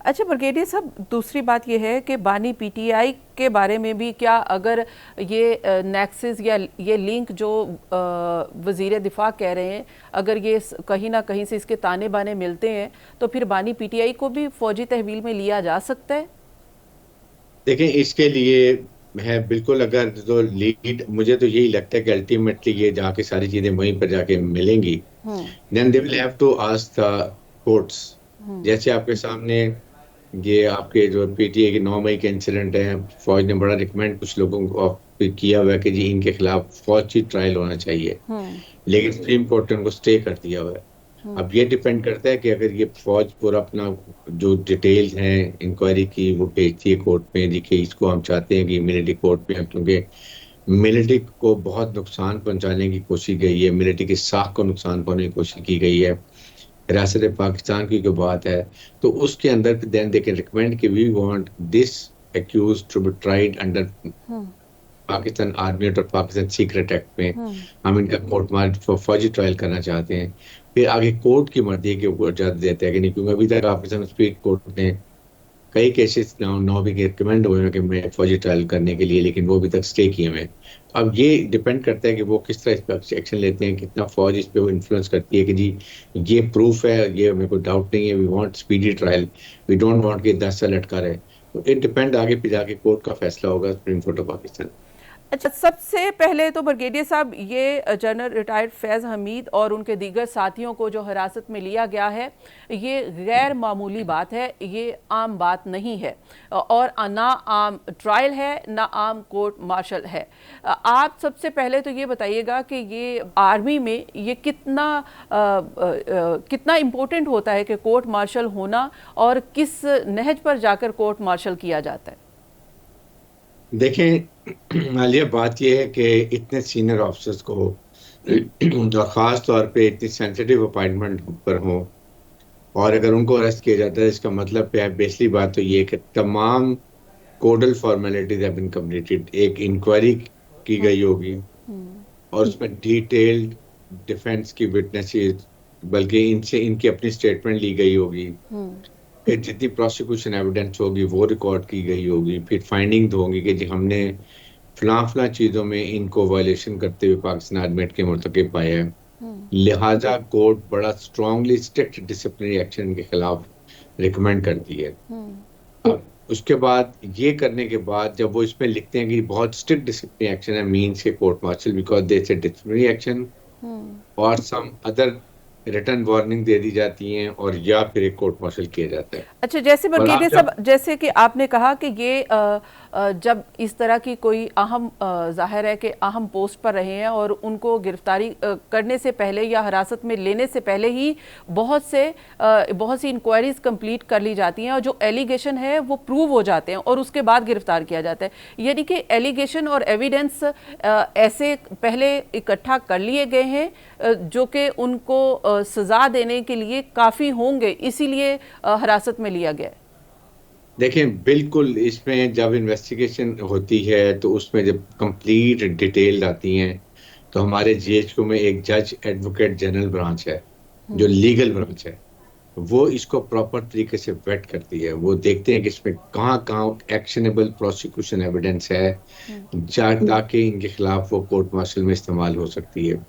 अच्छा ब्रिगेडियर साहब, दूसरी बात ये है कि बानी पीटीआई के बारे में भी क्या, अगर ये नेक्सस या ये लिंक जो वज़ीर दिफा कह रहे हैं, अगर ये कहीं ना कहीं से इसके ताने बाने मिलते हैं तो फिर बानी पीटीआई को भी फौजी तहवील में लिया जा सकता है? देखें, इसके लिए है बिल्कुल, अगर जो लीड, मुझे तो यही लगता है कि अल्टीमेटली ये जाके सारी चीजें वहीं पर जाके मिलेंगी। Hmm. Then they will have to ask the courts. Hmm. जैसे आपके सामने ये आपके जो पीटीए के 9 मई के इंसिडेंट है, फौज ने बड़ा रिकमेंड कुछ लोगों को किया हुआ है कि जी इनके खिलाफ फौजी ट्रायल होना चाहिए, हम्म। लेकिन सुप्रीम कोर्ट ने उनको स्टे कर दिया हुआ है। हम्म। अब ये डिपेंड करता है कि अगर ये फौज पूरा अपना जो डिटेल्स हैं इंक्वायरी की वो भेजती है कोर्ट में, देखिए इसको हम चाहते हैं कि मिलिट्री कोर्ट में, क्योंकि मिलिट्री को बहुत नुकसान पहुंचाने की कोशिश गई है, मिलिट्री की साख को नुकसान पहुंचाने की कोशिश की गई है, रियासत पाकिस्तान की जो बात है, तो उसके अंदर देन दे कैन रिकमेंड कि we want this accused to be tried under hmm. Pakistan army और पाकिस्तान सीक्रेट एक्ट में। हम्म। हम इनका कोर्ट मार्ट फौजी ट्रायल करना चाहते हैं। फिर आगे कोर्ट की मर्जी है कि वो इजाजत देता है कि नहीं, क्योंकि अभी तक पाकिस्तान सुप्रीम कोर्ट ने कई केसेस नौ भी रिकमेंड हुए हैं कि मैं फौजी ट्रायल करने के लिए, लेकिन वो अभी तक स्टे किए हुए हैं। अब ये डिपेंड करता है कि वो किस तरह इस पर एक्शन लेते हैं, कितना फौज इस पे वो इन्फ्लुएंस करती है कि जी ये प्रूफ है, ये मेरे को डाउट नहीं है, we want speedy trial, we don't want कि 10 साल लटका रहे। तो इट डिपेंड, आगे फिर जाके कोर्ट का फैसला होगा, सुप्रीम कोर्ट ऑफ पाकिस्तान। अच्छा, सबसे पहले तो ब्रिगेडियर साहब, ये जनरल रिटायर्ड फैज़ हमीद और उनके दीगर साथियों को जो हिरासत में लिया गया है, ये गैर मामूली बात है, ये आम बात नहीं है, और ना आम ट्रायल है ना आम कोर्ट मार्शल है। आप सबसे पहले तो ये बताइएगा कि ये आर्मी में ये कितना इम्पोर्टेंट होता है कि कोर्ट मार्शल होना, और किस नहज पर जाकर कोर्ट मार्शल किया जाता है? देखें, हालिया बात यह है कि इतने सीनियर ऑफिसर्स को और खास तौर पे इतनी सेंसिटिव अपॉइंटमेंट पर हो, और अगर उनको अरेस्ट किया जाता है, इसका मतलब क्या है? बेसिकली बात तो ये है कि तमाम कोडल फॉर्मेलिटीज हैव बीन कंप्लीटेड, एक इंक्वायरी की हम्म। गई होगी हम्म। और उसमें डिटेल्ड डिफेंस की विटनेसेस, बल्कि इनसे इनकी अपनी स्टेटमेंट ली गई होगी, हम्म। फिर जितनी प्रोसिक्यूशन एविडेंस होगी वो रिकॉर्ड की गई होगी, फिर फाइंडिंग होंगी कि जी हमने फलां फलां चीज़ों में इनको वायलेशन करते हुए पाकिस्तान आर्मी एक्ट के मुर्तकिब पाया है, हम्म। लिहाजा कोर्ट बड़ा स्ट्रांगली स्ट्रिक्ट डिसिप्लिनरी एक्शन के खिलाफ रिकमेंड करती है। हम्म। अब उसके बाद ये करने के बाद जब वो इसमें लिखते हैं कि बहुत स्ट्रिक्ट डिसिप्लिनरी एक्शन है, मीन्स के कोर्ट मार्शल, बिकॉज दे से डिसिप्लिनरी एक्शन हम्म। और सम अदर रिटर्न वार्निंग दे दी जाती हैं, और या फिर एक कोर्ट मार्शल किया जाता है। अच्छा, जैसे और आप ब्रिगेडियर साहब, जब जैसे कि आपने कहा कि ये जब इस तरह की कोई अहम, जाहिर है कि अहम पोस्ट पर रहे हैं, और उनको गिरफ्तारी करने से पहले या हिरासत में लेने से पहले ही बहुत सी इंक्वायरीज कंप्लीट कर ली जाती हैं, और जो एलिगेशन है वो प्रूव हो जाते हैं, और उसके बाद गिरफ्तार किया जाता है। यानी कि एलिगेशन और एविडेंस ऐसे पहले इकट्ठा कर लिए गए हैं, जो कि उनको सजा देने के लिए काफ़ी होंगे, इसीलिए हिरासत में लिया गया है। देखें, बिल्कुल इसमें जब इन्वेस्टिगेशन होती है तो उसमें जब कंप्लीट डिटेल आती हैं, तो हमारे जीएचक्यू में एक जज एडवोकेट जनरल ब्रांच है जो हम्म। लीगल ब्रांच है, वो इसको प्रॉपर तरीके से वेट करती है। वो देखते हैं कि इसमें कहाँ कहाँ एक्शनेबल प्रोसिक्यूशन एविडेंस है, हम्म। ताकि इनके खिलाफ वो कोर्ट मार्शल में इस्तेमाल हो सकती है।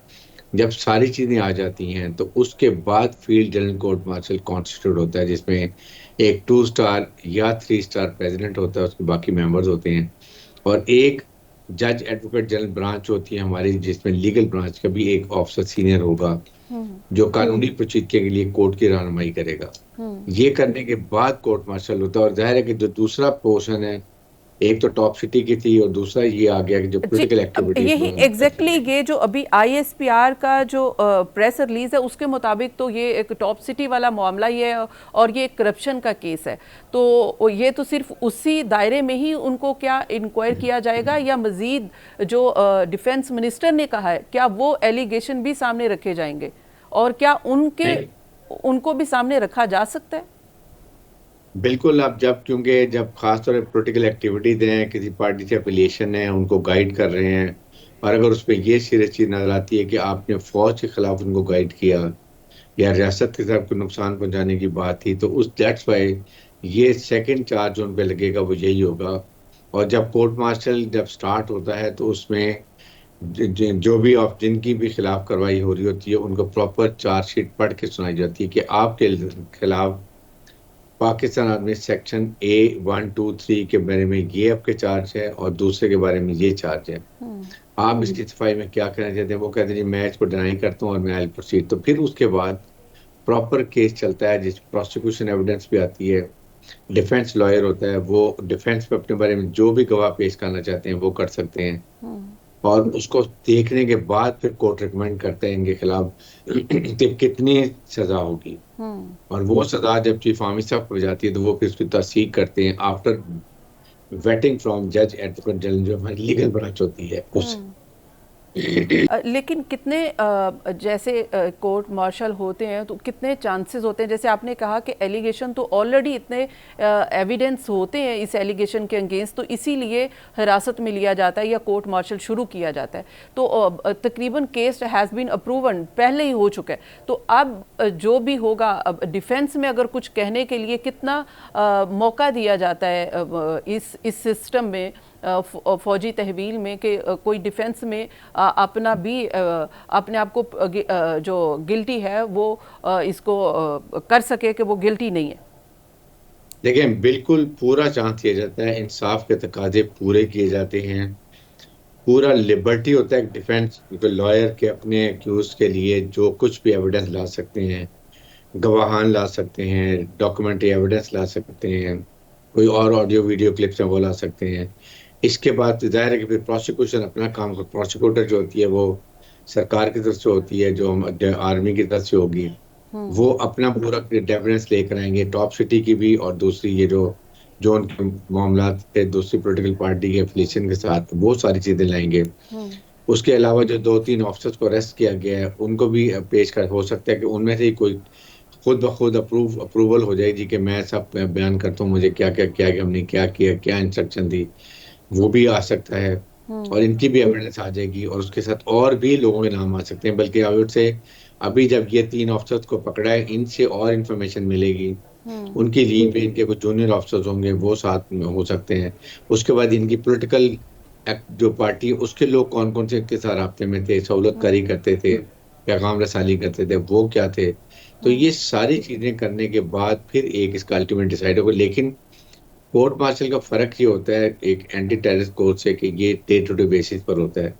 जब सारी चीजें आ जाती हैं तो उसके बाद field general court martial constitute होता है, जिसमें एक 2 स्टार या 3 स्टार प्रेसिडेंट होता है, उसके बाकी मेंबर्स होते हैं, और एक जज एडवोकेट जनरल ब्रांच होती है हमारी, जिसमें लीगल ब्रांच का भी एक ऑफिसर सीनियर होगा हम्म। जो कानूनी प्रचिति के लिए कोर्ट की रहनुमाई करेगा। हम्म। ये करने के बाद कोर्ट मार्शल होता है, और जाहिर है कि जो दूसरा पोर्शन है, एक तो टॉप सिटी की थी और दूसरा ये आ गया कि जो जी, पोलिटिकल अब एक्टिविटीज यही एग्जैक्टली ये जो अभी आईएसपीआर का जो प्रेस रिलीज है, उसके मुताबिक तो ये एक टॉप सिटी वाला मामला ही है, और ये एक करप्शन का केस है। तो ये तो सिर्फ उसी दायरे में ही उनको क्या इंक्वायर किया जाएगा, या मजीद जो डिफेंस मिनिस्टर ने कहा है, क्या वो एलिगेशन भी सामने रखे जाएंगे, और क्या नहीं, उनको भी सामने रखा जा सकता है? बिल्कुल। आप जब, क्योंकि जब खासतौर पर पोलिटिकल एक्टिविटीज हैं, किसी पार्टी से एफिलिएशन है, उनको गाइड कर रहे हैं, और अगर उसमें ये सीरियस चीज नजर आती है कि आपने फौज के खिलाफ उनको गाइड किया या रियासत के साथ कोई नुकसान पहुंचाने की बात थी, तो उस दैट्स वाई ये सेकंड चार्ज उन पे लगेगा वो यही होगा। और जब कोर्ट मार्शल जब स्टार्ट होता है तो उसमें जो भी आप जिनकी भी खिलाफ कार्रवाई हो रही होती है उनको प्रॉपर चार्जशीट पढ़ के सुनाई जाती है कि आपके खिलाफ पाकिस्तान आर्मी सेक्शन A 1 2 3 के बारे में ये आपके चार्ज है और दूसरे के बारे में ये चार्ज है। आप इसकी सफाई में क्या कहना चाहते हैं? वो कहते हैं जी मैं इसको डिनाई करता हूँ और मैं आई प्रोसीड। तो फिर उसके बाद प्रॉपर केस चलता है जिस प्रोसिक्यूशन एविडेंस भी आती है, डिफेंस लॉयर होता है, वो डिफेंस पे अपने बारे में जो भी गवाह पेश करना चाहते हैं वो कर सकते हैं। और उसको देखने के बाद फिर कोर्ट रिकमेंड करते हैं इनके खिलाफ कि कितनी सजा होगी। और वो सजा जब चीफ आर्मी साहब को जाती है तो वो फिर उसकी तस्दीक करते हैं आफ्टर वेटिंग फ्रॉम जज एडवोकेट जनरल, जो हमारी लीगल ब्रांच होती है उस। लेकिन कितने जैसे कोर्ट मार्शल होते हैं तो कितने चांसेस होते हैं, जैसे आपने कहा कि एलिगेशन तो ऑलरेडी इतने एविडेंस होते हैं इस एलिगेशन के अगेंस्ट, तो इसीलिए हिरासत में लिया जाता है या कोर्ट मार्शल शुरू किया जाता है। तो तकरीबन केस हैज़ बीन अप्रूवन पहले ही हो चुका है, तो अब जो भी होगा अब डिफेंस में अगर कुछ कहने के लिए कितना मौका दिया जाता है इस सिस्टम में, फौजी तहवील में, कि कोई डिफेंस में अपना भी अपने आप को जो गिल्टी है वो इसको कर सके कि वो गिल्टी नहीं है। देखिए बिल्कुल पूरा चांस दिया जाता है, इंसाफ के तकाजे पूरे किए जाते हैं, पूरा लिबर्टी होता है डिफेंस लॉयर के अपने एक्यूज के लिए जो कुछ भी एविडेंस ला सकते हैं, गवाहान ला सकते हैं, डॉक्यूमेंट्री एविडेंस ला सकते हैं, कोई और ऑडियो वीडियो क्लिप्स हैं वो ला सकते हैं। इसके बाद जाहिर है कि फिर प्रोसिक्यूशन अपना काम, प्रोसिक्यूटर जो होती है वो सरकार की तरफ से होती है, जो आर्मी की तरफ से होगी, वो अपना पूरा एविडेंस लेकर आएंगे, टॉप सिटी की भी और दूसरी ये जो जो उनके मामला थे दूसरी पॉलिटिकल पार्टी के एफिलिएशन के साथ, वो सारी चीजें लाएंगे। उसके अलावा जो 2-3 ऑफिसर्स को अरेस्ट किया गया है उनको भी पेश कर हो सकता है कि उनमें से ही कोई खुद ब खुद अप्रूवल हो जाए जी कि मैं सब बयान करता हूँ, मुझे क्या क्या क्या क्या हमने क्या किया, क्या इंस्ट्रक्शन दी, वो भी आ सकता है। और इनकी भी एविडेंस आ जाएगी और उसके साथ और भी लोगों के नाम आ सकते हैं। बल्कि आई वुड से अभी जब ये 3 ऑफिसर्स को पकड़ा है इनसे और इन्फॉर्मेशन मिलेगी, उनकी लीड पे इनके कुछ जूनियर ऑफिसर्स होंगे वो साथ में हो सकते हैं। उसके बाद इनकी पॉलिटिकल जो पार्टी है उसके लोग कौन कौन से इनके साथ राब्ते में थे, सहूलतकारी करते थे, पैगाम रसाली करते थे, वो क्या थे। तो ये सारी चीजें करने के बाद फिर एक इसका अल्टीमेट डिसाइड होगा। लेकिन कोर्ट मार्शल का फर्क ये होता है एक एंटी टेररिस्ट कोर्ट से कि ये डे टू डे बेसिस पर होता है,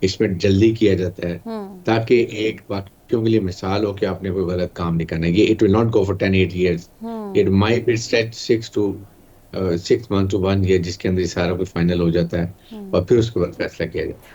इसमें जल्दी किया जाता है ताकि एक बाकियों के लिए मिसाल हो कि आपने कोई गलत काम नहीं करना है। ये it will not go for 10-8 years, it might be stretch 6 months to 1 year, जिसके अंदर सारा कुछ फाइनल हो जाता है और फिर उसके बाद फैसला किया जाता है।